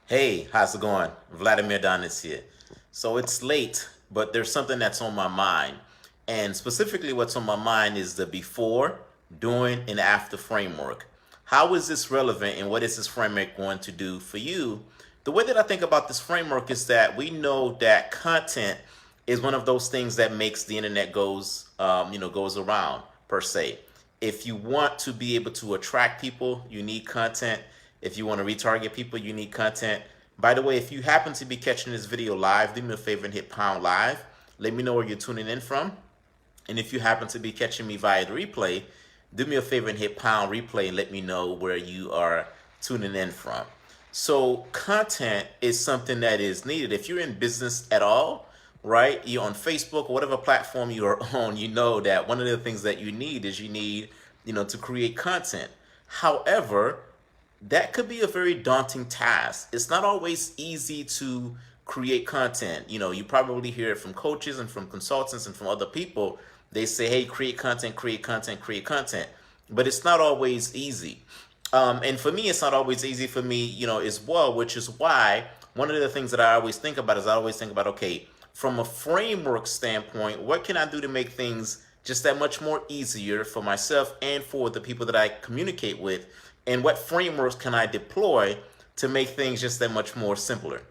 Hey, how's it going? Vladimir Donis here. So it's late, but there's something that's on my mind. And specifically, what's on my mind is the before, during, and after framework. How is this relevant and what is this framework going to do for you? The way that I think about this framework is that we know that content is one of those things that makes the internet goes around per se. If you want to be able to attract people, you need content. If you want to retarget people, you need content. By the way, if you happen to be catching this video live, do me a favor and hit pound live. Let me know where you're tuning in from. And if you happen to be catching me via the replay, do me a favor and hit pound replay and let me know where you are tuning in from. So content is something that is needed. If you're in business at all, right? You're on Facebook or whatever platform you are on, you know that one of the things that you need is to create content. However, that could be a very daunting task. It's not always easy to create content. You probably hear it from coaches and from consultants and from other people. They say, hey, create content, create content, create content. But it's not always easy. And for me, it's not always easy for me, as well, which is why one of the things that I always think about is I always think about, okay, from a framework standpoint, what can I do to make things just that much more easier for myself and for the people that I communicate with? And what frameworks can I deploy to make things just that much more simpler?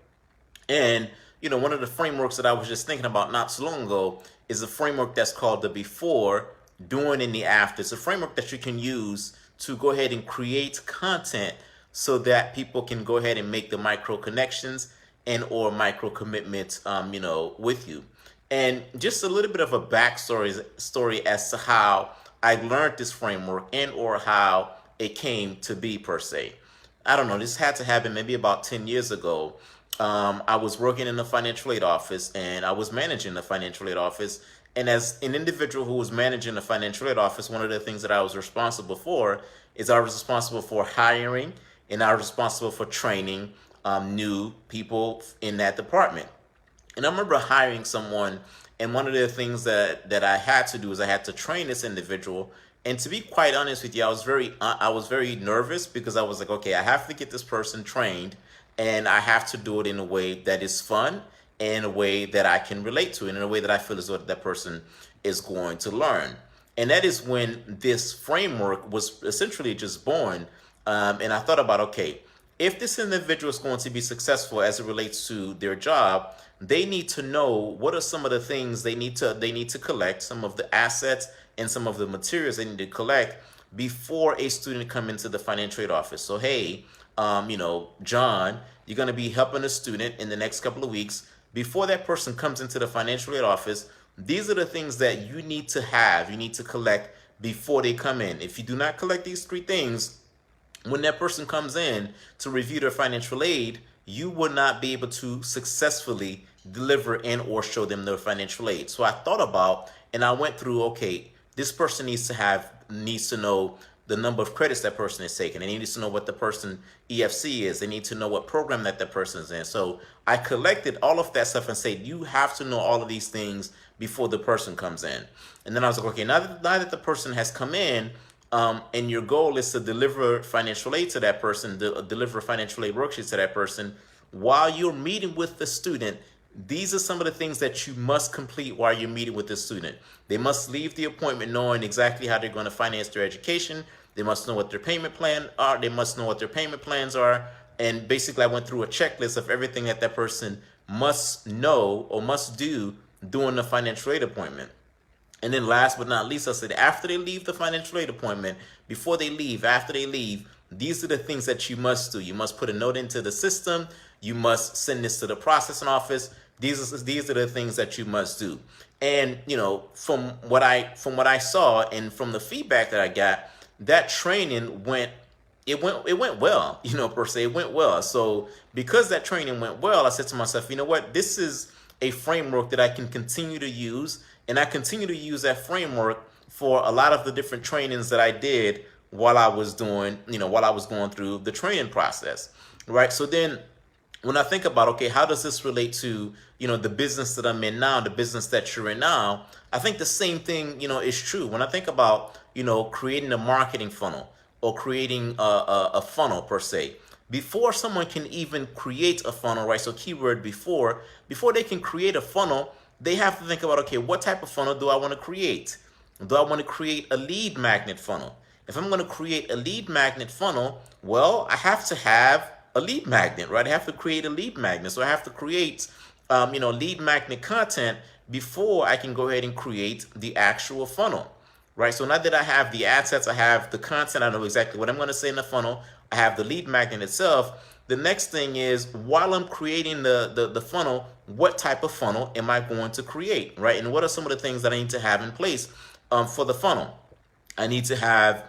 And, one of the frameworks that I was just thinking about not so long ago is a framework that's called the before, during, and the after. It's a framework that you can use to go ahead and create content so that people can go ahead and make the micro connections and or micro commitments, with you. And just a little bit of a story as to how I learned this framework and or how it came to be per se. I don't know. This had to happen maybe about 10 years ago. I was working in the financial aid office and I was managing the financial aid office. And as an individual who was managing the financial aid office, one of the things that I was responsible for is I was responsible for hiring and I was responsible for training new people in that department. And I remember hiring someone, and one of the things that I had to do is I had to train this individual. And to be quite honest with you, I was very nervous because I was like, okay, I have to get this person trained, and I have to do it in a way that is fun, and in a way that I can relate to, and in a way that I feel as though that person is going to learn. And that is when this framework was essentially just born. And I thought about, okay, if this individual is going to be successful as it relates to their job, they need to know what are some of the things they need to collect, some of the assets and some of the materials they need to collect before a student come into the financial aid office. So hey, John, you're going to be helping a student in the next couple of weeks. Before that person comes into the financial aid office, these are the things that you need to collect before they come in. If you do not collect these three things, when that person comes in to review their financial aid, you will not be able to successfully deliver and or show them their financial aid. So I thought about and I went through, okay, this person needs to know the number of credits that person is taking. They need to know what the person EFC is. They need to know what program that the person is in. So I collected all of that stuff and said, you have to know all of these things before the person comes in. And then I was like, okay, now that the person has come in, and your goal is to deliver financial aid to that person, deliver financial aid worksheets to that person, while you're meeting with the student, these are some of the things that you must complete while you're meeting with the student. They must leave the appointment knowing exactly how they're going to finance their education. They must know what their payment plan are. They must know what their payment plans are. And basically, I went through a checklist of everything that that person must know or must do during the financial aid appointment. And then last but not least, I said, after they leave the financial aid appointment, before they leave, after they leave, these are the things that you must do. You must put a note into the system. You must send this to the processing office. These are the things that you must do. And, from what I saw and from the feedback that I got, that training it went well, per se. It went well. So because that training went well, I said to myself, you know what, this is a framework that I can continue to use. And I continue to use that framework for a lot of the different trainings that I did while I was going through the training process. Right. So then when I think about, okay, how does this relate to, the business that I'm in now, the business that you're in now, I think the same thing, is true. When I think about, creating a marketing funnel or creating a funnel per se, before someone can even create a funnel, right? So keyword before they can create a funnel, they have to think about, okay, what type of funnel do I want to create? Do I want to create a lead magnet funnel? If I'm going to create a lead magnet funnel, well, I have to have a lead magnet, right? I have to create a lead magnet. So I have to create, lead magnet content before I can go ahead and create the actual funnel, right? So now that I have the ad sets, I have the content, I know exactly what I'm going to say in the funnel, I have the lead magnet itself. The next thing is, while I'm creating the funnel, what type of funnel am I going to create, right? And what are some of the things that I need to have in place for the funnel? I need to have,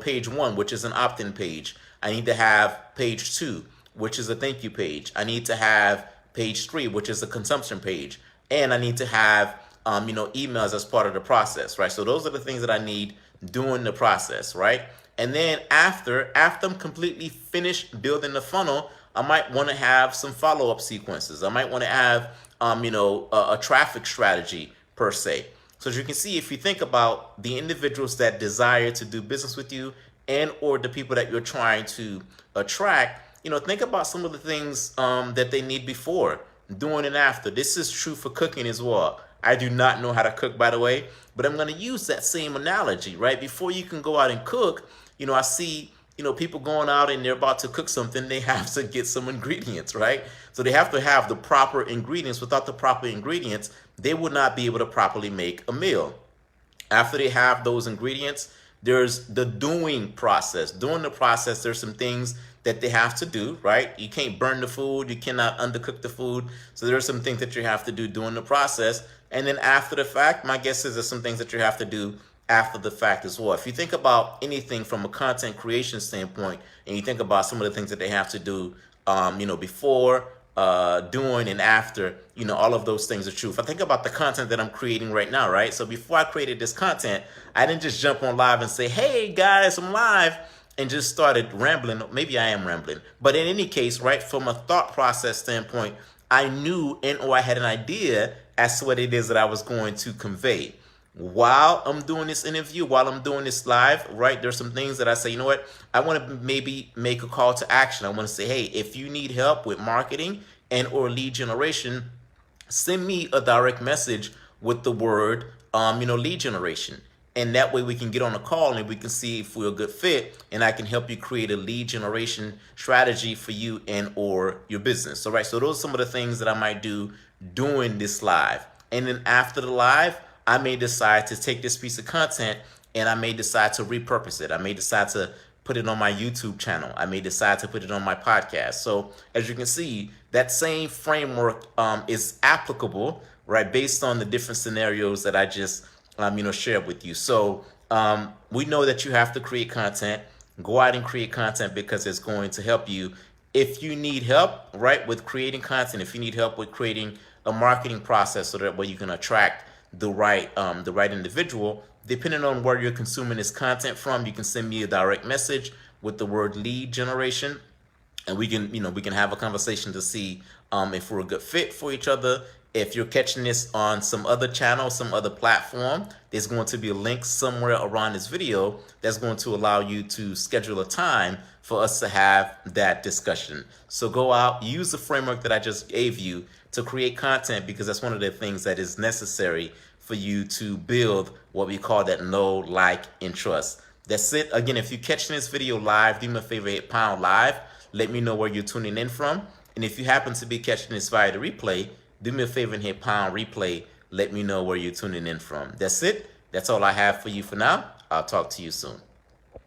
page 1, which is an opt-in page. I need to have page 2, which is a thank you page. I need to have page 3, which is a consumption page. And I need to have, emails as part of the process, right? So those are the things that I need during the process, right? And then after I'm completely finished building the funnel, I might want to have some follow-up sequences. I might want to have, a traffic strategy per se. So as you can see, if you think about the individuals that desire to do business with you and or the people that you're trying to attract, think about some of the things that they need before, during, and after. This is true for cooking as well. I do not know how to cook, by the way, but I'm going to use that same analogy, right? Before you can go out and cook, I see, people going out and they're about to cook something, they have to get some ingredients, right? So they have to have the proper ingredients. Without the proper ingredients, they would not be able to properly make a meal. After they have those ingredients, there's the doing process. During the process, there's some things that they have to do, right? You can't burn the food. You cannot undercook the food. So there's some things that you have to do during the process. And then after the fact, my guess is there's some things that you have to do after the fact as well. If you think about anything from a content creation standpoint, and you think about some of the things that they have to do, before, during, and after, all of those things are true. If I think about the content that I'm creating right now, right? So before I created this content, I didn't just jump on live and say, hey guys, I'm live, and just started rambling. Maybe I am rambling, but in any case, right, from a thought process standpoint, I knew or I had an idea as to what it is that I was going to convey. While I'm doing this interview, while I'm doing this live, right, there's some things that I say, you know what, I want to maybe make a call to action. I want to say, hey, if you need help with marketing and or lead generation, send me a direct message with the word, lead generation. And that way we can get on a call and we can see if we're a good fit, and I can help you create a lead generation strategy for you and or your business. So, right, so those are some of the things that I might do during this live. And then after the live, I may decide to take this piece of content and I may decide to repurpose it. I may decide to put it on my YouTube channel. I may decide to put it on my podcast. So as you can see, that same framework is applicable, right, based on the different scenarios that I just shared with you. So we know that you have to create content. Go out and create content because it's going to help you. If you need help, right, with creating content, if you need help with creating a marketing process so that way you can attract the right individual, depending on where you're consuming this content from, you can send me a direct message with the word lead generation, and we can have a conversation to see if we're a good fit for each other. If you're catching this on some other channel, some other platform, there's going to be a link somewhere around this video that's going to allow you to schedule a time for us to have that discussion. So go out, use the framework that I just gave you to create content, because that's one of the things that is necessary for you to build what we call that know, like, and trust. That's it. Again, if you're catching this video live, do me a favor, hit pound live. Let me know where you're tuning in from. And if you happen to be catching this via the replay, do me a favor and hit pound replay. Let me know where you're tuning in from. That's it. That's all I have for you for now. I'll talk to you soon.